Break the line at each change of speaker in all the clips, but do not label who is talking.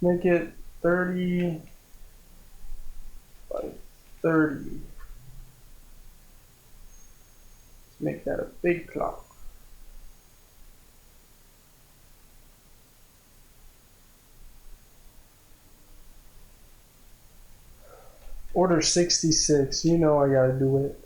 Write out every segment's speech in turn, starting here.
Make it 30 by 30. Let's make that a big clock. Order 66. You know I gotta do it.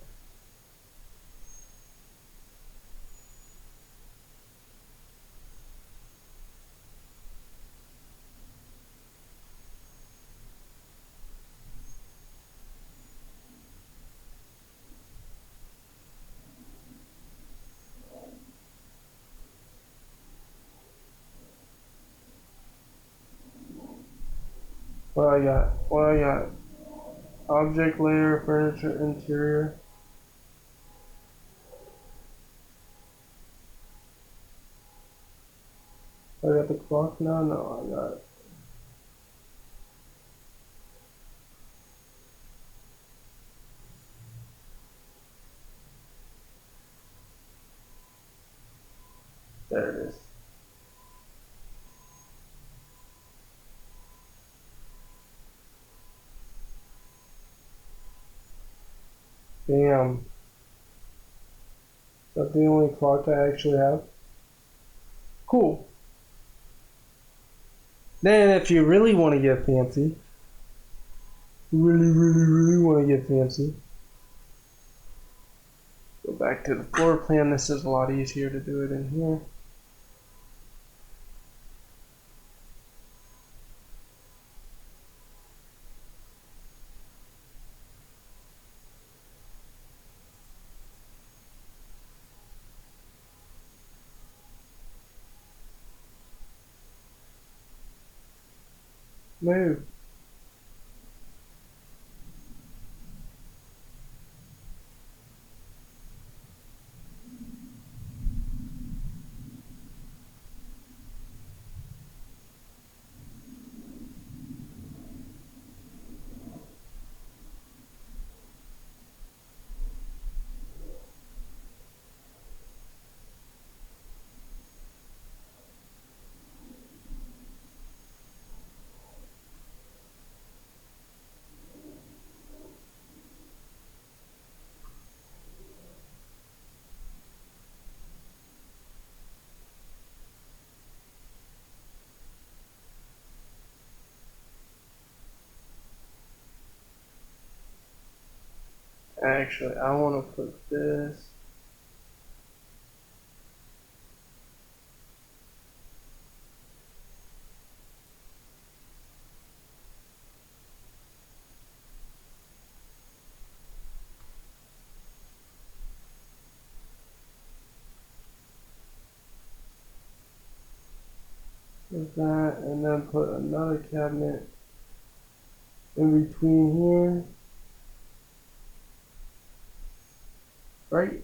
What I got? Object layer, furniture, interior. I got the clock now? No, I got it. There it is. Damn. Is that the only clock I actually have? Cool. Then if you really want to get fancy, really want to get fancy, go back to the floor plan. This is a lot easier to do it in here. Move. Actually, I want to put this. With that, and then put another cabinet in between here. Right?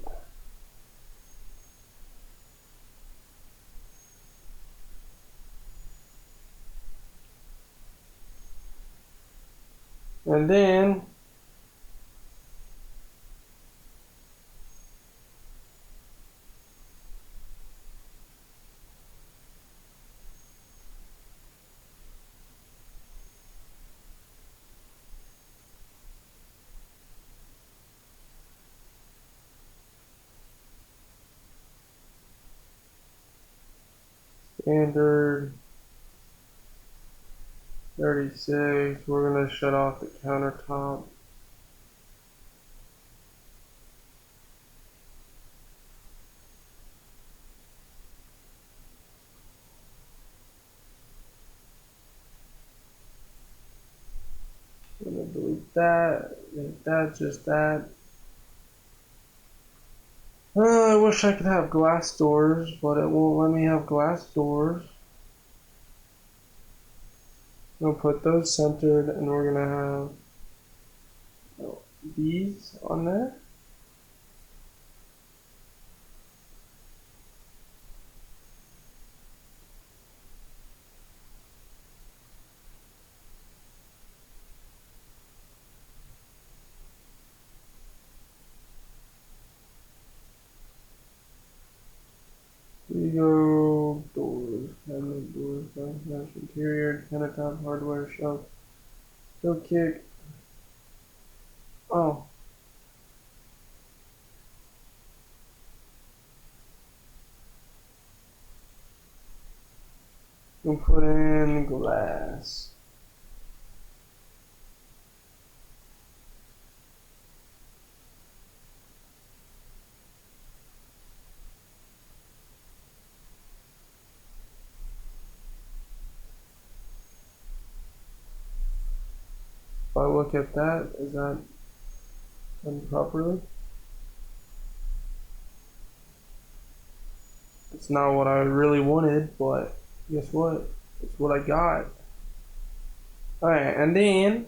And then standard 36. We're gonna shut off the countertop. I'm gonna delete that. Make that just that. I wish I could have glass doors, but it won't let me have glass doors. I'm gonna put those centered, and we're gonna have these on there. We go doors, cabinet doors, ventilation interior, countertop, hardware, shelf, toe kick. Oh. We'll put in glass. If I look at that, is that done properly? It's not what I really wanted, but guess what? It's what I got. Alright, and then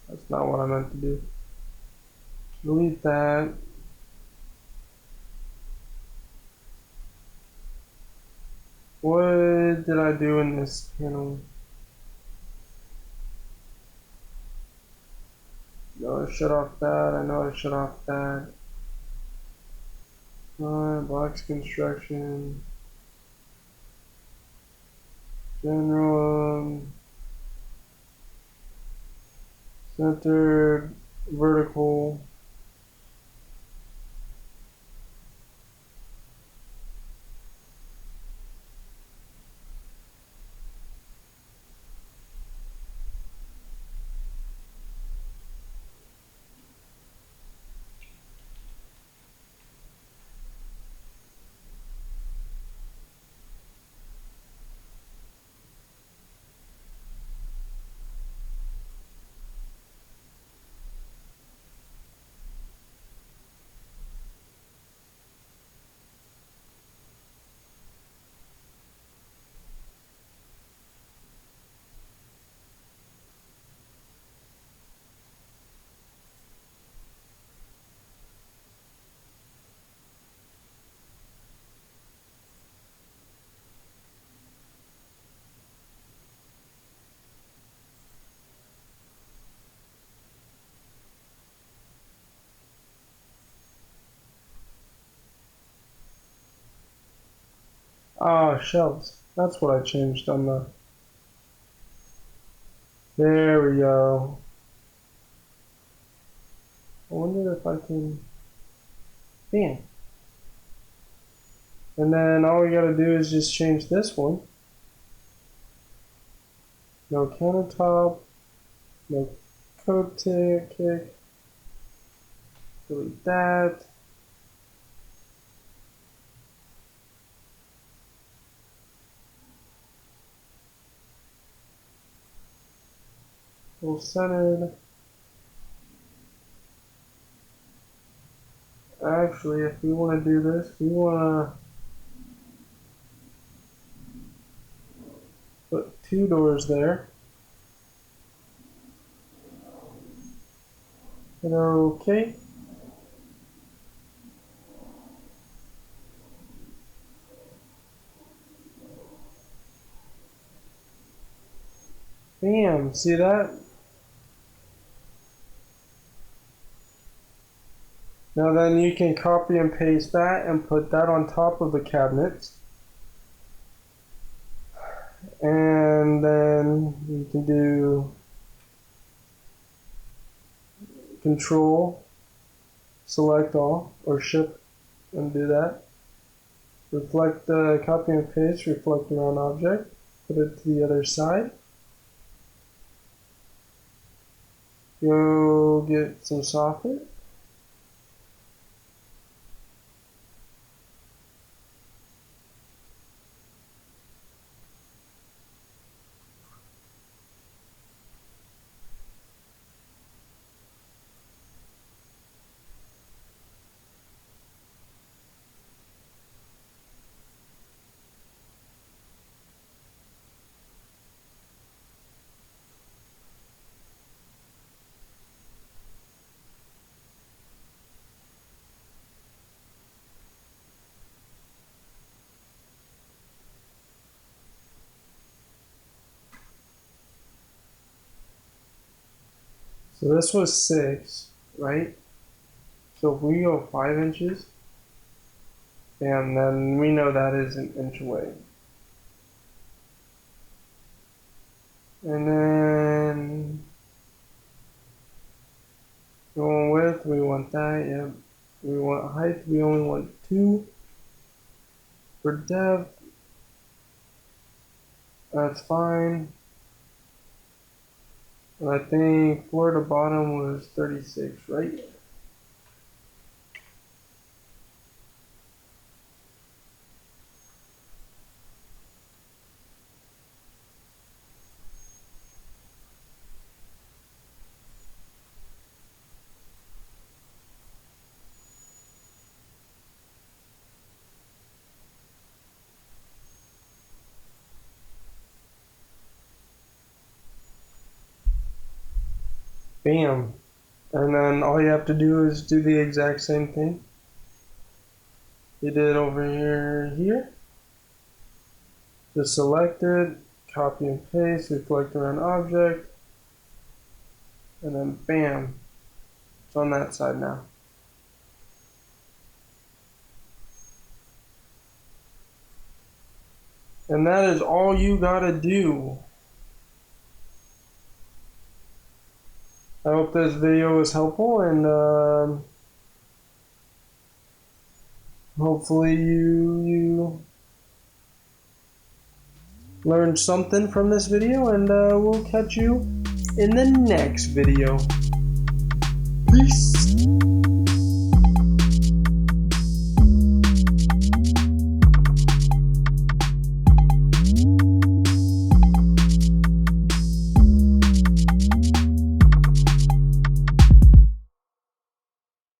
that's not what I meant to do. Delete that. What did I do in this panel? No, I shut off that. I know I shut off that. Box construction. General. Centered. Vertical. Oh, shelves. That's what I changed on the. There we go. I wonder if I can. Bam. And then all we gotta do is just change this one. No countertop. No code kick. Delete that. Full centered. Actually, if we want to do this, we want to put 2 doors there. And okay. Bam, see that? Now then you can copy and paste that and put that on top of the cabinets. And then you can do control, select all, or shift and do that. Reflect the copy and paste, reflect around object, put it to the other side. Go get some soffit. So this was 6, right? So if we go 5 inches, and then we know that is an inch away. And then going width, we want that, yep. We want height, we only want 2. For depth, that's fine. And I think floor to bottom was 36, right? Bam. And then all you have to do is do the exact same thing you did over here. Just select it, copy and paste, reflect around object, and then bam, it's on that side now. And that is all you gotta do. I hope this video was helpful, and hopefully you learned something from this video, and we'll catch you in the next video. Peace.